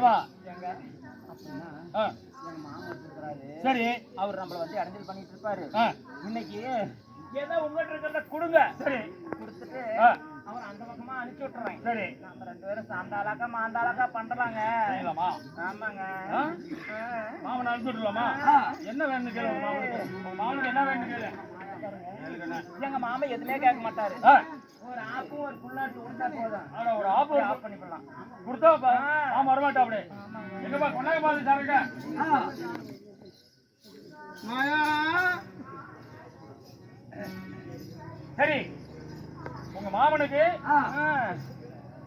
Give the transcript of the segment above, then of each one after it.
ஆமா எங்க அப்படின்னா எங்க மாமா இருக்கிறாரு. சரி, அவர் நம்மள வந்து இடைஞ்சல் பண்ணிட்டு இருப்பாரு. இன்னைக்கு ஏதோ உங்ககிட்ட இருக்கிறத கொடுங்க. சரி, கொடுத்துட்டு அவர் அந்த பக்கமா அனுப்பிச்சு விட்டுறேன். சரி, நம்ம 2 பேரும் சாந்தாளாக்கா மாந்தாளாக்கா பண்றாங்க. ஆமாங்க. மாமன் அனுப்பிச்சு விட்டுலாமா? என்ன வேணும்னு கேளு. மாமனுக்கு என்ன வேணும்னு கேளு. எங்க மாமா எதுவுமே கேட்க மாட்டாரு. ஒரு ஆப்பும் ஒரு புல்லாட்டு கொடுத்தா போதும். ஒரு ஆப்பு ஆஃப் பண்ணிக்கலாம். கொடுத்தா மாமா வரமாட்டா. அப்படியே எங்கப்பா கொண்டாங்க பாத்து சாருங்க. மாயா சரி, உங்க மாமனுக்கு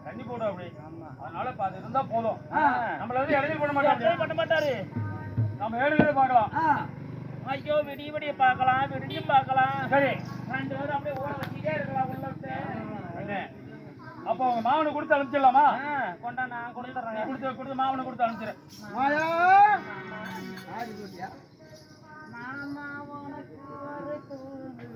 தண்ணி போடும் அப்படி. அதனால அது இருந்தா போதும். நம்மள வந்து இடைஞ்சல் பண்ண மாட்டாரு. நம்ம ஏழுகிறத பார்க்கலாம். ஐயோ விடிய விடிய பார்க்கலாம், விடிஞ்சு பார்க்கலாம். சரி, 2 பேரும் அப்படியே ஓட வச்சுட்டே இருக்கலாம் உள்ள விட்டு. அப்போ உங்க மாமனுக்கு கொடுத்து அனுப்பிச்சிடலாமா? கொண்டா நான் கொடுத்துறேன். கொடுத்து மாமனுக்கு கொடுத்து அனுப்பிச்சிடறேன். மாமா உனக்கு ஒரு தூது.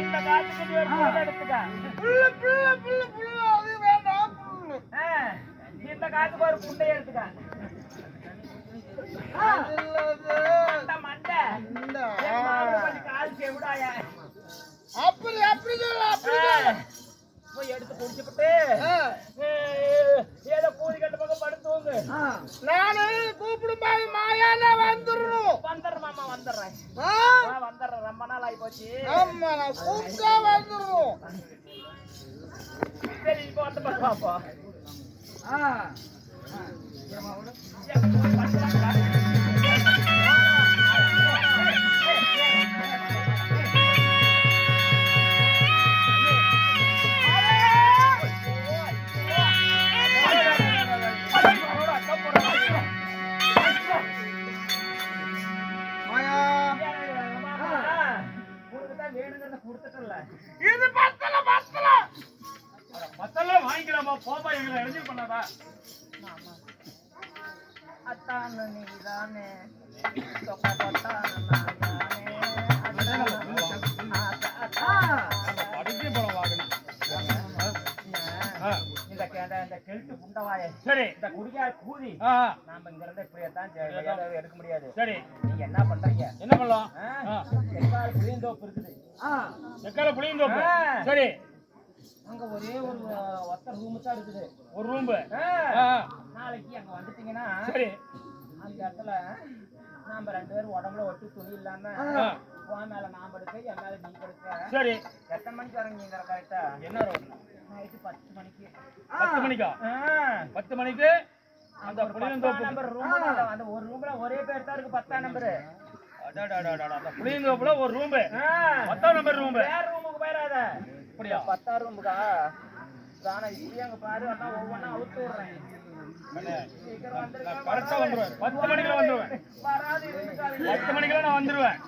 இந்த காத்துக்கு ஒரு புண்டை எடுத்துக்க. போய் எடுத்து குடிச்சுட்டு ஏதோ கூலி கட்ட பக்கம் படுத்துவோங்க. நானு கூப்பிடும்போது மாயானா வந்துடுறோம். வந்துடுறேன் மாமா, வந்துடுறேன். வந்துடுறேன், ரொம்ப நாள் ஆகி போச்சு. ஆமா, நான் கூப்பிட்டா வந்துடுறோம். சரி, இப்போ வந்து பாப்பா. இது பத்தல வாங்கிக்கலாமா? போப்பா, எங்களை இடைஞ்சல் பண்ணாதா? அத்தான் நீதானே சொக்க போட்டான் இந்த கெழுத்து புண்டவாயே. சரி, இந்த குடியா கூதி நாம இங்க இருந்து இப்படியேதான் எடுக்க முடியாது. சரி, நீங்க என்ன பண்றீங்க? என்ன பண்ணலாம்? தெற்கால புளியந்தோப்பு இருக்குது. தெற்கால புளியந்தோப்பு. சரி, அங்க ஒரே ஒரு ஒத்த ரூம் தான் இருக்குது. ஒரு ரூம். நாளைக்கு அங்க வந்துட்டீங்கன்னா சரி, அந்த இடத்துல நாம 2 பேரும் உடம்புல ஒட்டி துணி இல்லாம உன் மேல நான் படுக்க, என் மேல நீ படுக்க. சரி, எத்தனை மணிக்கு வரீங்க கரெக்டா? என்ன ரோடு? நைட்டு 10 மணிக்கு. 10 மணிக்கா? 10 மணிக்கு அந்த புளியந்தோப்பு நம்பர் ரூம். அந்த ஒரு ரூம்ல ஒரே பேர் தான் இருக்கு, 10ஆம் நம்பர். அந்த புளியந்தோப்புல ஒரு ரூம், 10ஆம் நம்பர் ரூம். வேற ரூமுக்கு போயிடாத. அப்படியா? 10ஆம் ரூமுக்கா? தானே இப்படி அங்க பாரு, அதான் ஒவ்வொன்னா அவுத்து விடுறேன். கரெக்டா வந்துருவேன். 10 மணிக்குள்ள வந்துருவேன். வராது இருந்துட்டாரு. 10 மணிக்குள்ள நான் வந்துருவேன்.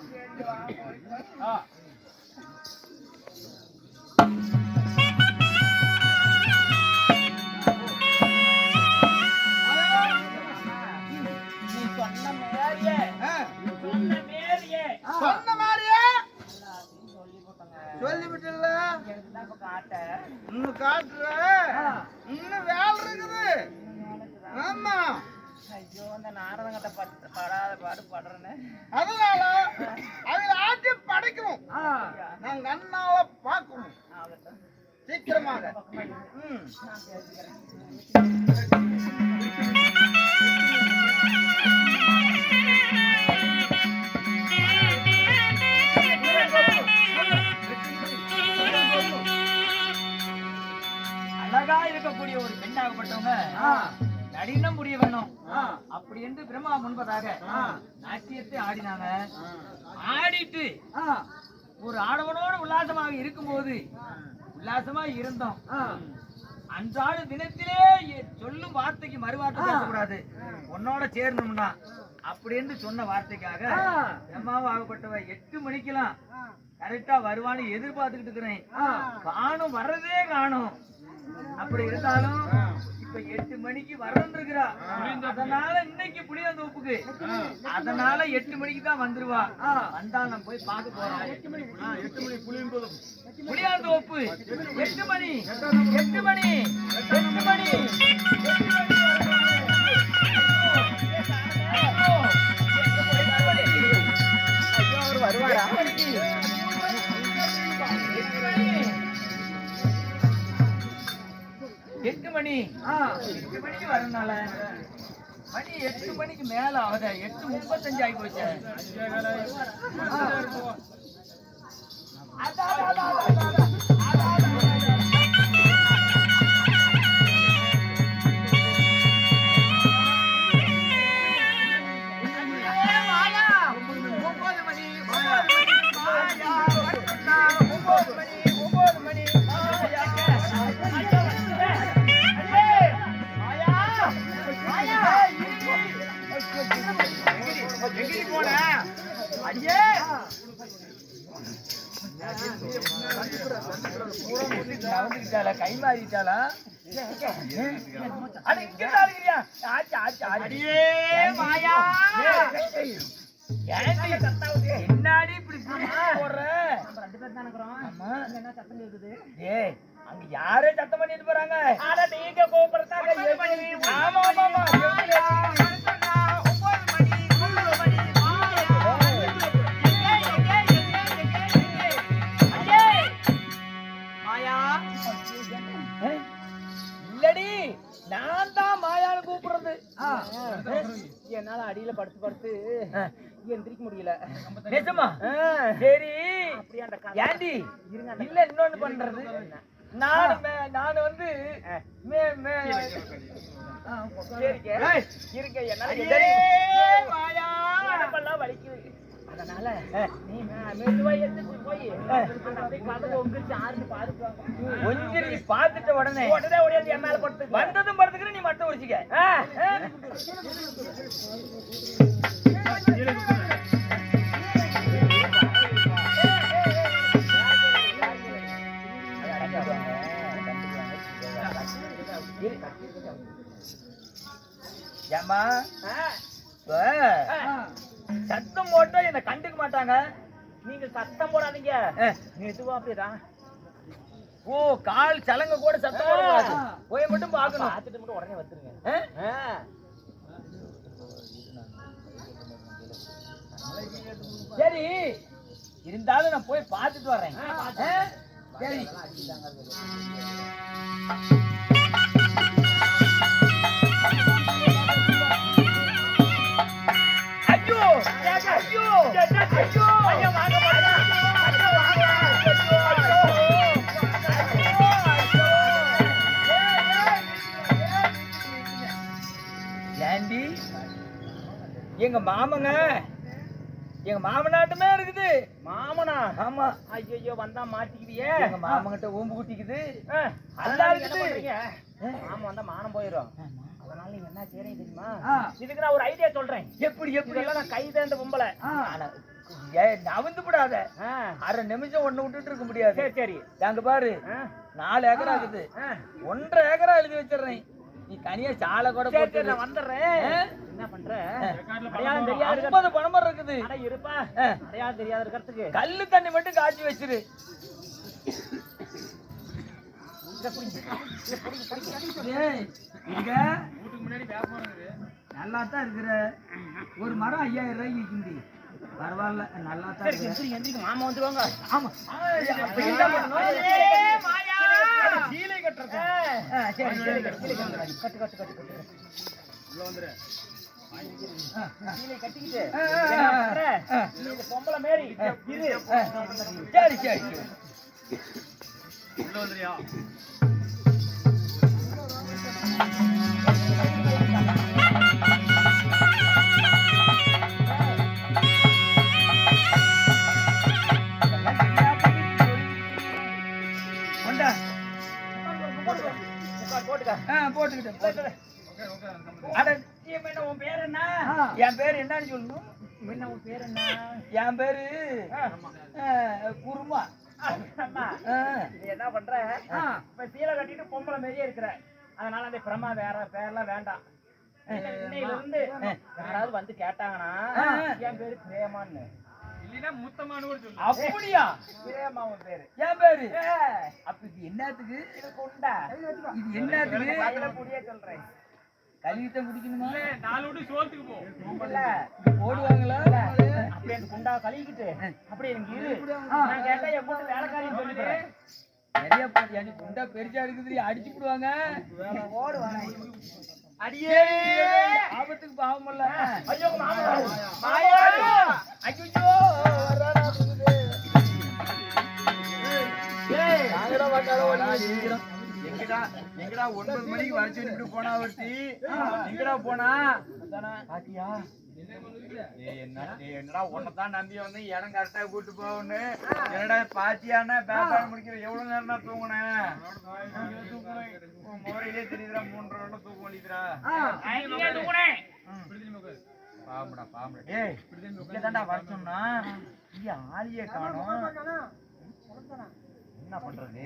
சொல்லிவிட்டுல இன்னும் காட்டுற இன்னும் வேலை இருக்குது. ஆமா, ஐயோ அந்த நாரதங்கிட்ட படாத பாடு படுறேன்னு. அதனால அதுல ஆட்டி படைக்கணும். நான் கண்ணால பார்க்கணும். சீக்கிரமாக. அழகா இருக்கக்கூடிய ஒரு பெண்ணாகப்பட்டவங்க நடினம் புரிய வேணும் அப்படி என்று பிரம்மா முன்பதாக நாட்டியத்தை ஆடினாங்க. ஆடிட்டு ஒரு ஆடவனோடு உல்லாசமாக இருக்கும்போது உல்லாசமா இருந்தோம். அன்றாட தினத்திலே சொல்லும் வார்த்தைக்கு மறுவார்த்தை பேசக்கூடாது, உன்னோட சேரணும்னா அப்படின்னு சொன்ன வார்த்தைக்காக பிரம்மாவும் ஆகப்பட்டவ 8 மணிக்கெல்லாம் கரெக்டா வருவான்னு எதிர்பார்த்துக்கிட்டு இருக்கிறேன். காணும், வர்றதே காணும். அப்படி இருந்தாலும் இப்ப இப்ப 8 மணிக்கு வரணும்ன்றா. அதனால இன்னைக்கு புளியாந்தோப்புக்கு அதனால 8 மணிக்கு தான் வந்துருவா. வந்தா நம்ம போய் பார்க்க போறோம். 8 மணி புளியாந்தோப்பு 8 மணி 8 மணி 8 மணி வருவாரா? 8 மணி 8 மணிக்கு வரனால மணி 8 மணிக்கு மேல ஆகுது. 8:35 ஆகி போச்சு. கை மாறிட்டாளா? என்னாடி இப்படி போடுற? அங்க யாரே சத்தம் பண்ணிட்டு போறாங்க? நீங்க கூப்பிடுறாங்க. ஆமா ஆமா இல்லடி, நான் தான் மாயான்னு கூப்பிடுறது. என்னால அடியில படுத்து படுத்து எந்திரிக்க முடியல. நிஜமா? சரி ஏண்டி இல்ல இன்னொன்னு பண்றது. நான் வந்து இருக்க என்னால வலிக்குது. அதனால நீ மெதுவா எந்திரிச்சு போய் கொஞ்சம் பாத்துட்ட உடனே ஓடியாந்து என் மேல படுத்து வந்ததும் படுத்துக்கிற. நீ மட்டும் ஒடிச்சுக்க. ஏமா சத்தம் போட்டா என்ன கண்டுக்க மாட்டாங்க. நீங்க சத்தம் போடாதீங்க. மெதுவா அப்படிதான். ஓ கால் சலங்க கூட சத்தம் போடாது. போய் மட்டும் பாக்கணும். பார்த்துட்டு மட்டும் உடனே வந்துருங்க. சரி இருந்தாலும் நான் போய் பார்த்துட்டு வர்றேன். சரி எங்க மாமங்க எங்க மாமனாட்டமே இருக்குது. மாமனா? ஆமா. ஐயோ வந்தா மாட்டிக்குவியே. எங்க மாமங்கிட்ட ஓம்பு குட்டிக்குது. நல்லா இருக்குது. மாமா வந்தா மானம் போயிடும். அதனால நீங்க என்ன செய்றீங்க தெரியுமா? இதுக்கு நான் ஒரு ஐடியா சொல்றேன். எப்படி எப்படி எல்லாம் நான் கை தேர்ந்த பொம்பளை நவந்து விடாத. அரை நிமிஷம் ஒண்ணு விட்டுட்டு இருக்க முடியாது. சரி சரி அங்க பாரு 4 ஏக்கரா இருக்குது. 1.5 ஏக்கரா எழுதி வச்சிடுறேன். நீ தனியா சாலை கூட போட்டு நான் வந்துடுறேன். என்ன பண்ற? அடையாளம் தெரியாது 50 பணம் இருக்குது. இருப்பா அடையாளம் தெரியாத இருக்கிறதுக்கு கல்லு தண்ணி மட்டும் காய்ச்சி வச்சிரு. நல்லா தான் இருக்கிற. ஒரு மரம் 5000 ரூபாய்க்கு விற்கிண்டி. பரவாயில்ல நல்லா தான் இருக்கு. மாமா வந்துருவாங்க. ஆமா சீலை கட்டுறது. சரி கட்டு கட்டு கட்டு கட்டு உள்ள வந்துரு. சீலை கட்டிக்கிட்டு பொம்பளை மாரி இரு. சரி சரி உள்ள வந்துறியா? போட்டுக்கிட்டேன். உன் பேர் என்ன? என் பேர் என்னன்னு சொல்லணும். என்ன உன் பேர் என்ன? என் பேரு குருமா. என்ன பண்ற? இப்ப சீலை கட்டிட்டு பொம்பளை மாதிரியே இருக்கிற. அதனால அந்த பிரமா வேற பேர்லாம் வேண்டாம். இன்னையில இருந்து யாராவது வந்து கேட்டாங்கன்னா என் பேரு பிரேமான்னு இல்லைன்னா முத்தமானு கூட சொல்லு. அப்படியா? பிரேமா உன் பேரு. என் பேரு அப்ப இது என்னத்துக்கு? இது குண்டா. இது என்னத்துக்கு? புடியே சொல்றேன். கழுவித்தான் குடிக்கணுமா? நாலு விட்டு சோத்துக்கு போ. இல்ல போடுவாங்களா? அப்படியே அந்த குண்டா கழுவிக்கிட்டு அப்படியே எனக்கு இரு. நான் கேட்டா என் பொண்ணு வேலைக்காரின்னு சொல்லிடுறேன். நிறைய போட்டு குண்டா பெருசா இருக்குது, அடிச்சு போடுவாங்க. போடுவாங்க. அடியே ஆபத்துக்கு பாவம் இல்ல. ஐயோ மாமா மாயா ஐயோ எங்கடா 9 மணிக்கு வர சொல்லிட்டு போனா ஒருத்தி எங்கடா போனா பாத்தியா? என்னடா உன்னதான் நம்பி வந்து இடம் கரெக்டா கூட்டு போகணும்னு என்னடா பாத்தியானா பேப்பர் முடிக்கிற எவ்வளவு நேரம் தான் தூங்குனேன்? முறையிலே தெரியுதுடா 3 ரவுண்ட் தூக்க வேண்டியதுடா. பாம்புடா பாம்பு. ஏய் இங்கதான்டா வர சொன்னா இங்க ஆளியே காணோம். என்ன பண்றது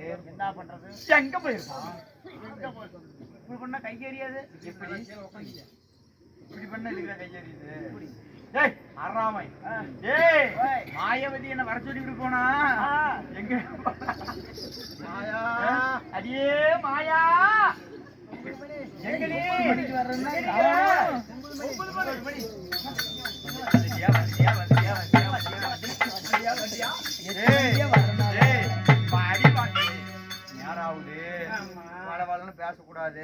எங்க போயிருக்கான்? இப்படி பண்ணா கையறியாது. இப்படி பண்ண இருக்கிற கையறியுது. ஏய் அறாமை. ஏய் மாயாவதி என்ன வர சொல்லிட்டு போனா எங்க? மாயா அடியே மாயா எங்கடி வர்றேன்னா 9 மணி பேசக்கூடாது.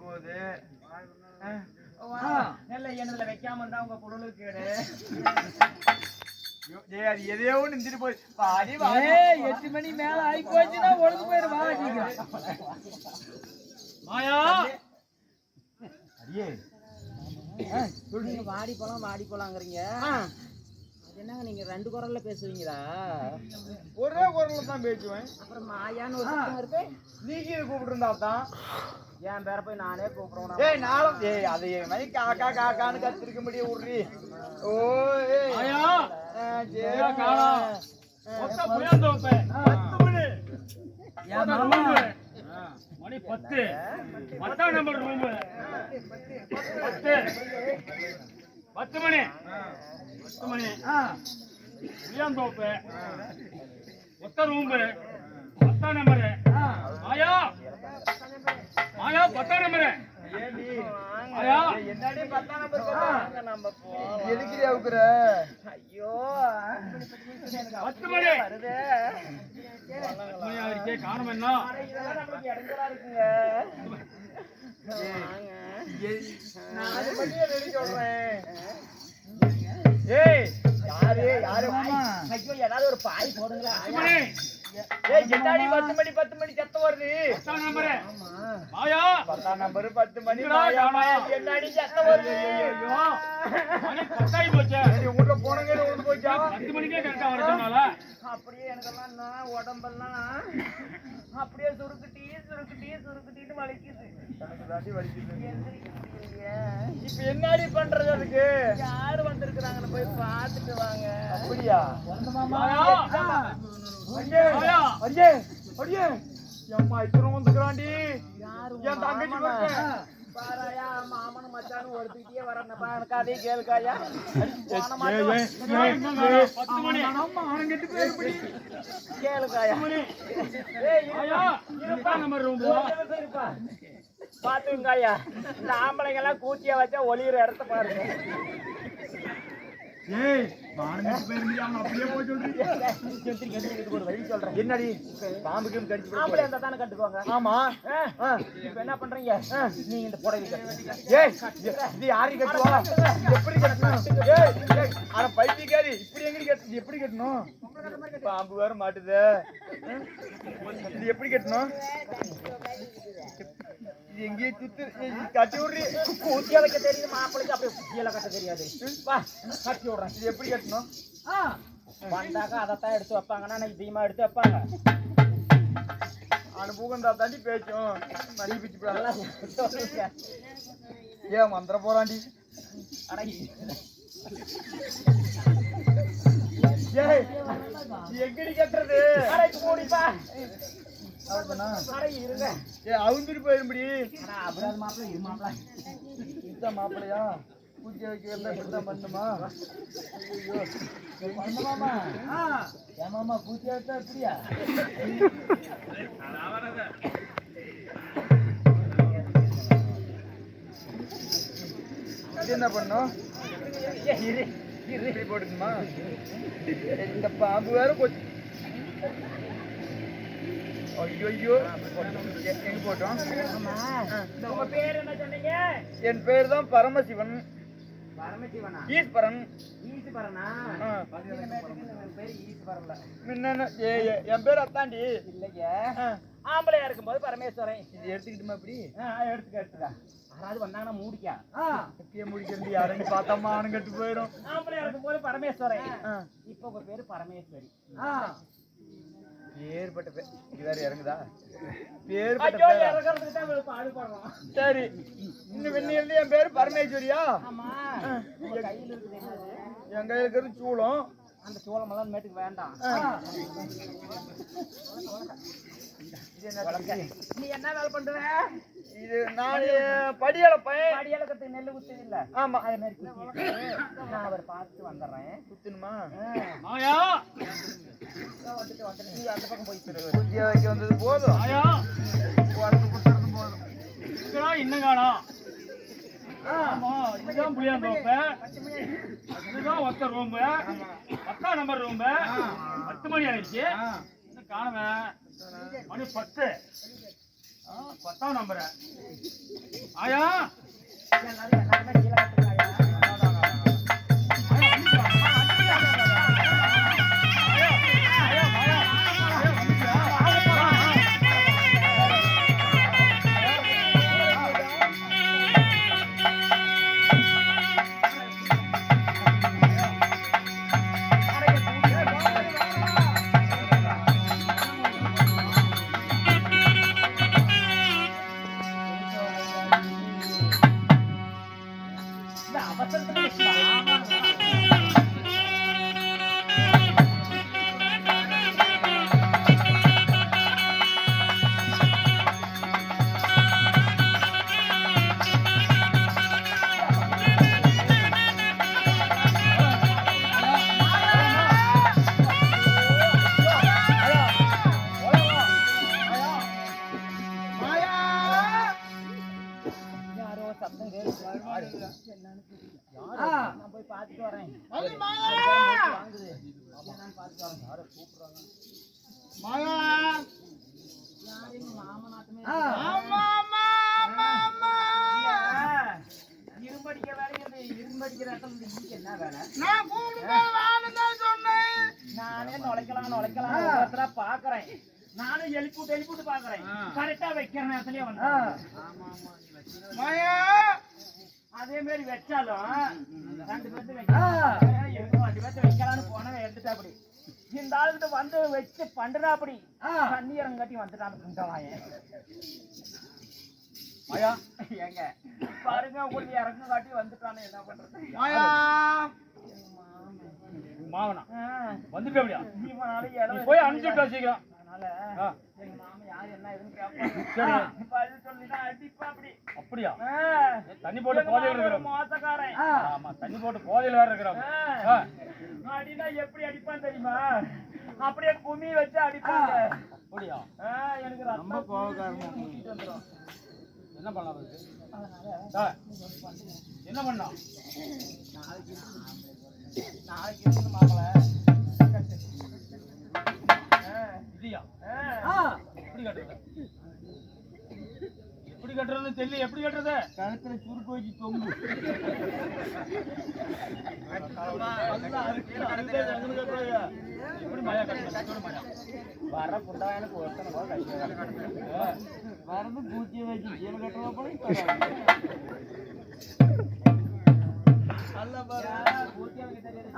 போகுது என்னதுல வைக்காம இருந்தா உங்க பொருளுக்கு கேடு. அது எதையோ நின்றுட்டு போய் 8 மணி மேல ஆகி போச்சுன்னா ஒழுங்கு போயிரு. மாயா அடியே நீங்க வாடி போலாங்கிறீங்க. அது என்னங்க நீங்க 2 குரல்ல பேசுவீங்களா? ஒரே குரல்ல தான் பேசுவேன். அப்புறம் மாயான்னு ஒரு சத்தம் இருக்கு. நீங்க கூப்பிட்டு இருந்தா தான் என் பேரை போய் நானே கூப்பிடுறேன். ஏய் நாளும் ஏய் அது மாதிரி காக்கா காக்கான்னு கத்திருக்க முடியும் உர்றி. ஓ ஏய் மாயா ஜேரா காணா மொத்த புயந்தோப்பே 10 மணி. யா மாமா மணி 10. 10 நம்பர் ரூம் 10 மணி 10 மணி புயந்தோப்பே மொத்த ரூம் 10 நம்பர். மாயா 10 நம்பர். ஏடி மாயா என்னடி 10 நம்பர் சொல்றாங்க? நம்ம போவோம். எதுக்கு அவுக்குற? ஐயோ 10 மணி வருதே. மணி ஆயிடுச்சே காணும் என்ன? இதெல்லாம் நமக்கு இடைஞ்சலா இருக்குங்க. நான் அது மட்டும் ரெடி சொல்றேன். ஏய் யாரு மாமா? ஐயோ ஏதாவது ஒரு பாய் போடுங்களா? 10 மணி. ஏய் என்னடி 10 மணி சத்தம் வருது? 10 நம்பர். மாயா 10 நம்பர் 10 மணி மாயா மாயா என்னடி சத்தம் வருது? ஐயோ மணி 10 ஆகி போச்சே. நீ ஊர்ல போனங்க ஊர்ல போச்சா? 10 மணிக்கே கரெக்டா வர சொன்னால. அப்படியே எனக்கெல்லாம் உடம்பெல்லாம் அப்படியே சுருக்கிட்டு வலிக்குது. எனக்கு தாண்டி வலிக்குது. எந்திரிக்க முடியலையே. இப்ப என்னடி பண்றது அதுக்கு? யாரு வந்திருக்கிறாங்கன்னு போய் பார்த்துட்டு வாங்க. அப்படியா? மாயா மாயா அடியே அம்மா இத்தனை வந்துக்கிறாண்டி. யாரு என் தங்கச்சி பக்கம் பாராயா மாமனு மச்சானு ஒருத்திட்டே வரப்பா எனக்கு அதே கேளுக்காயா. 10 மணி. கேளுக்காயா. மாயா 10 நம்பர் ரூம். பாத்துங்கய்யா இந்த ஆம்பளைங்க எல்லாம் கூத்தியா வச்சா ஒளியிற இடத்த பாருங்க. ஏய் பானங்கட்டு பேருங்க அப்படியே போய் சொல்றீங்க. ஒரு வழி சொல்றேன். என்னடி பாம்புக்கு கடிச்சு ஆம்பளை இருந்தா தானே கட்டுவாங்க. ஆமா. இப்ப என்ன பண்றீங்க? நீங்க இந்த புடவை கட்டுங்க. ஏய் இது யாரு கட்டுவா? எப்படி கட்டணும்? ஏய் அட பைத்தியக்காரி இப்படி எங்கடி கட்டு? எப்படி கட்டணும்? பாம்பு வேற மாட்டுது. இது எப்படி கட்டணும்? இது எங்கே சுத்து கட்டி விடுறி. கூத்தியா வைக்க தெரியுது மாப்பிளைக்கு, அப்படியே கீழே கட்ட தெரியாது. வா கட்டி விடுறேன். இது எப்படி கட்டணும்? வந்தாக்கா அதைத்தான் எடுத்து வைப்பாங்கன்னா நான் இதையுமா எடுத்து வைப்பாங்க. அனுபவம் தான் தாண்டி பேச்சும் மடி பிச்சு நல்லா ஏன் மந்திர போறாண்டி? எங்கடி கட்டுறது? மூடிப்பா இருங்க. அவுந்திரி போயிரும்படி அப்புறம் மாப்பிள்ள இது மாப்பிள்ள இதுதான் மாப்பிள்ளையா பூஜை வைக்கிறதா இப்படிதான் பண்ணுமா பண்ணுமாமா ஏமாமா பூச்சி எடுத்தா எப்படியா இது என்ன பண்ணும் போட்டுக்குமா இந்த பாம்பு வேற போச்சு ஐயோ எங்க போட்டோம் உங்க பேர் என்ன சொன்னீங்க என் பேர் தான் பரமசிவன் பரமசிவனா ஈஸ்வரன் ஈஸ்வரனா பேர் ஈஸ்வரன்ல முன்ன என் பேர் அத்தாண்டி இல்லைங்க ஆம்பளையா இருக்கும்போது பரமேஸ்வரன் இது எடுத்துக்கிட்டுமா இப்படி எடுத்துக்க யாராவது வந்தாங்கன்னா மூடிக்கா எப்பயே முடிக்கிறது யாரையும் பார்த்தோமா கட்டு போயிடும் ஆம்பளையா இருக்கும்போது பரமேஸ்வரன் இப்ப உங்க பேரு பரமேஸ்வரி பேர்பட்ட பேர் இது வேற இறங்குதா பேர்பட்ட இறங்குறதுக்கு தான் பாடுபடுறோம் சரி இன்னும் வெண்ணியல்ல என் பேரு பரமேஸ்வரியா ஆமா உங்க கையில இருக்குது என்னது என் கையில இருக்கிறது சூளம் அந்த சோளம் எல்லாம் மேட்டுக்கு வேண்டாம் நீ என்ன வேலை பண்ற இது நான் படியலப்பேன் படியலக்கத்துக்கு நெல்லு குத்து இல்ல ஆமா அதே மாதிரி குத்திட்டு நான் அவர் பார்த்து வந்துடுறேன் குத்துணுமா ஆயா வந்துட்டு நீ அந்த பக்கம் போய் பூஜை வைக்க வந்தது போதும் ஆயா உனக்கு கொடுத்தது போதும் இன்னும் காணோம் ஆமா இதுதான் புளியாந்தோப்பு இதுதான் ஒத்த ரூம்பு 10ஆம் நம்பர் ரூம்பு 10 மணி ஆயிடுச்சு இன்னும் காணவே மணி 10 10ஆம் நம்பர் ஆயா எல்லாருமே கீழே கட்டுறாயா நான் போய் பார்த்துட்டு வரேன் இரும்படிக்க வேலைங்கிறது இரும்படிக்கிற என்ன வேலை நானே நுழைக்கலாம் பாக்குறேன் நானும் எழுப்பிட்டு பாக்குறேன் கரெக்டா வைக்கிற நேரத்துலயே வந்து அதே மாதிரி வச்சாலும் 2 பேர்த்து வைக்கலாம்னு போனவன் எடுத்துட்டா அப்படி இந்த ஆளுகிட்ட வந்து வச்சு பண்றா அப்படி தண்ணி இறங்காட்டி வந்துட்டான் ஆயா ஏங்க பாருங்க உங்களுக்கு இறங்க காட்டி வந்துட்டானே என்ன பண்றது மாவனா வந்துட்டு அப்படியா இவனால போய் அனுப்பிச்சுட்டா சீக்கிரம் அதனால எங்க மாமா யாரு என்ன எதுன்னு கேட்பாங்க பதில் சொல்லிதான் அடிப்பா அப்படி அப்படியா தண்ணி போட்டு போதையில இருக்கிறோம் மோசக்காரன் ஆமா தண்ணி போட்டு போதையில வேற இருக்கிறாங்க அடினா எப்படி அடிப்பான்னு தெரியுமா அப்படியே கும்மி வச்சு அடிப்பாங்க அப்படியா எனக்கு ரொம்ப கோபக்காரன் வந்துடும் என்ன பண்ணலாம் என்ன பண்ணா நாளைக்கு இருந்து மாப்பிள இல்லையா எப்படி கட்டுறது எப்படி கட்டுறதுன்னு தெரியல எப்படி கட்டுறது கழுத்துல சுருக்கு வச்சு தொங்கு எப்படி மயா கட்டுறது வர புண்டாயனுக்கு ஒருத்தனை வரது பூச்சியை வச்சு கீழே கட்டுறப்ப அல்ல பாரு பூத்தியாவுக்கு தெரியாது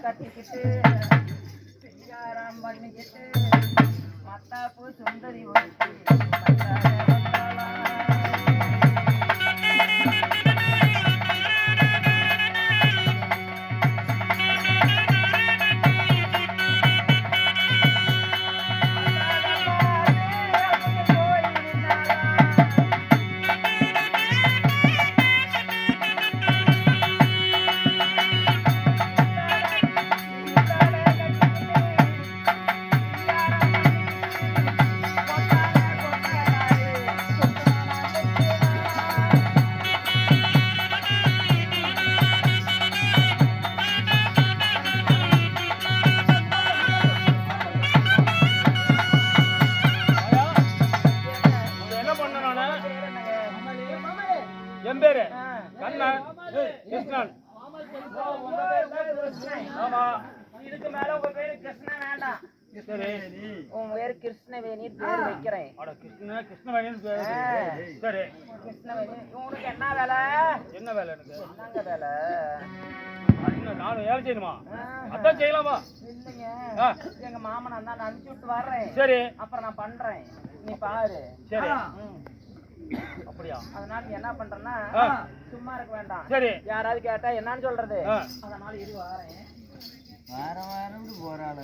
கட்டிக்கிட்டு சிங்காரம் பண்ணிக்கிட்டு மத்தாப்பு சுந்தரி ஒழிச்சு உங்க பேர் தான் கிருஷ்ணன். ஆமா. இதுக்கு மேல உங்க பேரு கிருஷ்ணன் வேண்டாம். சரி. உன் பேரு கிருஷ்ணவேணி பேர் வைக்கிறேன். அட கிருஷ்ணவேணின்னு பேரு. சரி. கிருஷ்ணவேணி. உனக்கு என்ன வேலை? என்ன வேலை எனக்கு? என்னங்க வேலை? நானும் வேலை செய்யணுமா? அதான் செய்யலாமா? இல்லைங்க, எங்க மாமன் தான் அனுப்பிச்சு விட்டு வர்றேன். சரி. அப்புறம் நான் பண்றேன், நீ பாரு. சரி. அப்படியா? அதனால நீ என்ன பண்றேன்னா சும்மா இருக்க வேண்டாம். சரி. யாராவது கேட்டா என்னன்னு சொல்றது? அதனால இது வாரேன். வாரம் போறாள.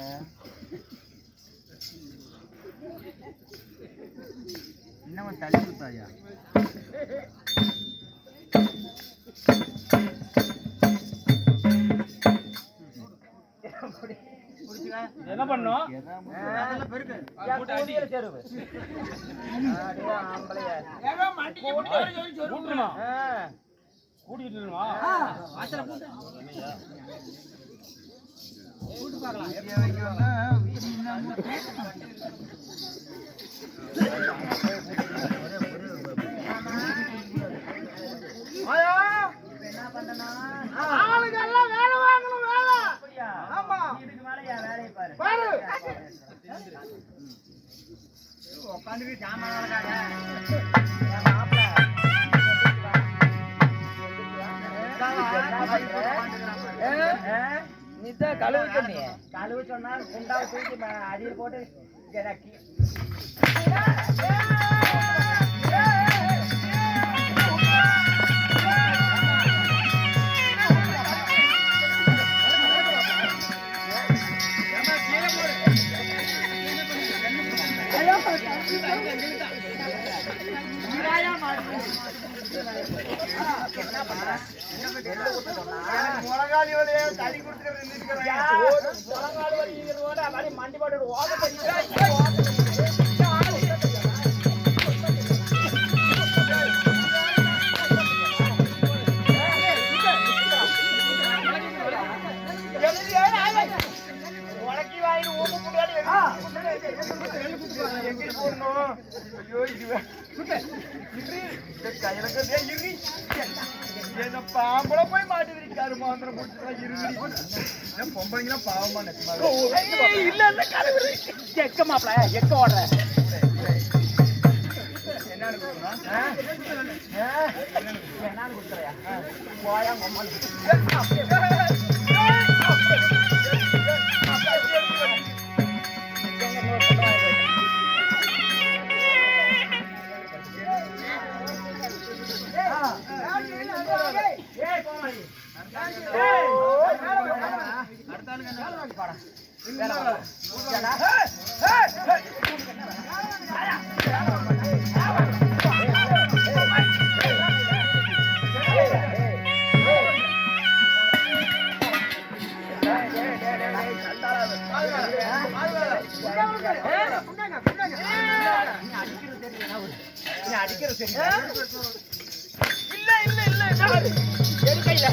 இன்னும் தள்ளி கொடுத்தாயா? என்ன பண்ணோம்? ஆளுக்கெல்லாம் வேலை வாங்கணும், வேலை. ஆமா, இதுக்கு மேல என் வேலையை பாரு. பாரு. உட்காந்துட்டு சாமான என் மாப்பிள்ள நீதான் கழுவு சொன்னிய. கழுவு சொன்னா குண்டாவை தூக்கி அடியில் போட்டு கிடக்கி. முழங்காலி வழியே தடி கொடுத்துட்டு முழங்கால் வலிக்கிறதோட அப்படியே மண்டி போட்டு உனக்கி வாங்கி ஊப்பு முன்னாடி எங்க போடணும்? ஐயோ, என்ன பாம்பள போய் மாட்டி இருக்காரு. மாந்திரம் போட்டு பொம்பளைங்களா பாவமா இல்ல இல்ல கழுவு எக்க மாப்பிள எக்க ஓடுற என்னன்னு கொடுக்குறியா? போயா அடிக்கிறது இல்ல இல்ல இல்ல என் கையில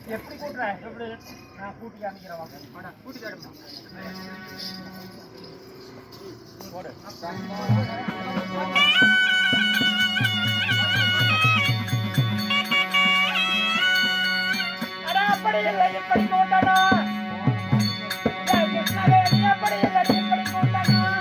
எப்படி கூட்டுற? எப்படி நான் கூட்டி காமிக்கிறேன். கூட்டி காட்டுமா? அப்படி இல்லை இப்படி கூட்டணும். அப்படி இல்லை இப்படி கூட்டணும்.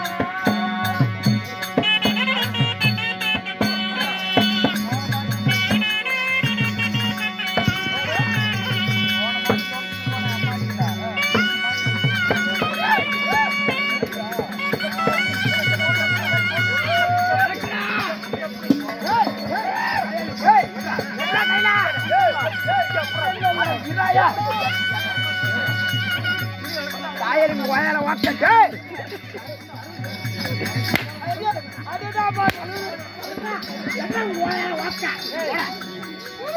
ஆயிரம் கோயில ஓட்டே அதுதான் என்ன கோயில ஓட்ட எப்படி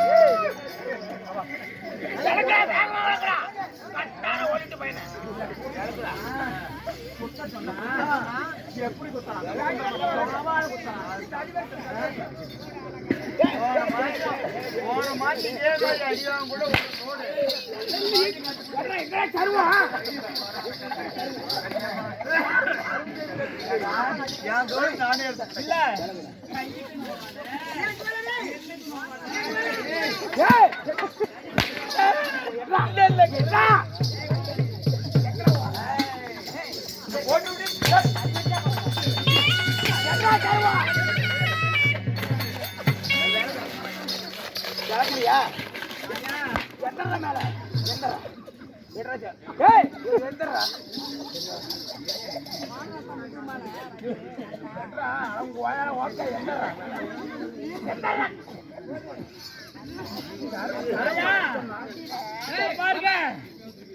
பாருங்க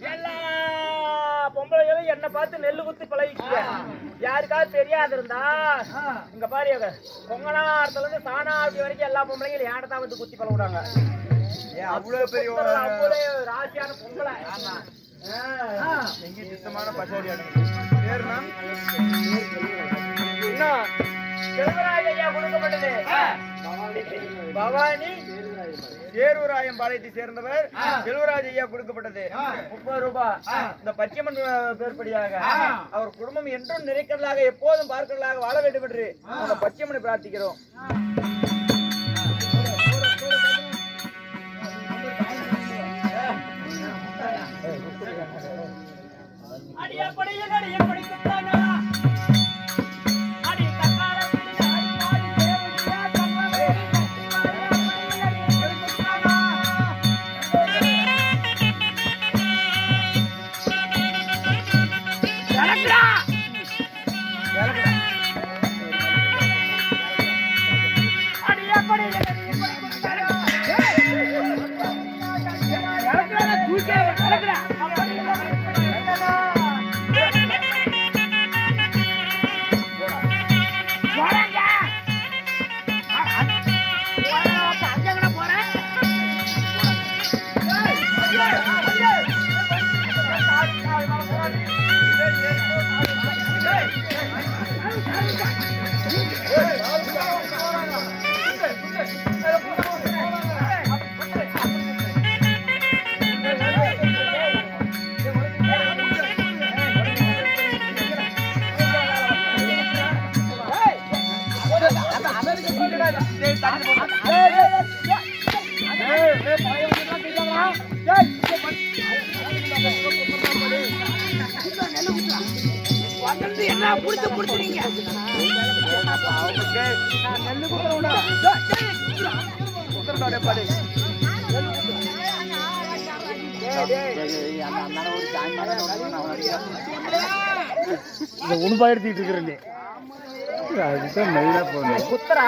எல்லா பொம்பளைகளும் என்ன பார்த்து நெல்லு குத்தி பழகிக்க யாருக்காவது தெரியாது இருந்தா இங்க பாரு பொங்கலாரத்துல இருந்து சாணாவட்டி வரைக்கும் எல்லா பொம்பளைங்களும் ஏடத்தான் வந்து குத்தி பழகுறாங்க அவ்வளவு பெரிய ராசியான பொங்கலை எங்க சுத்தமான பசாரி செல்வராஜையா கொடுக்கப்பட்டது பவானி சேருவராயம் பாளையத்தை சேர்ந்தவர் செல்வராஜ் ஐயா கொடுக்கப்பட்டது 30 ரூபாய். இந்த பச்சைமன் பேர்படியாக அவர் குடும்பம் என்றும் நிறைக்கிறதாக எப்போதும் பார்க்கிறதாக வாழ வேண்டும் என்று அந்த பச்சைமனை பிரார்த்திக்கிறோம். என்ன புடிச்சு புடிச்சுறீங்க உண்பா எடுத்துட்டு இருக்கிறேன் அதுதான் மெயினா போகணும் குத்தரா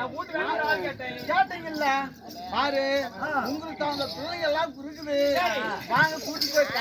கூட்டு கேட்டீங்கல்ல பாரு உங்களுக்கு அந்த பிள்ளைங்க எல்லாம் இருக்குது வாங்க கூட்டிட்டு போய்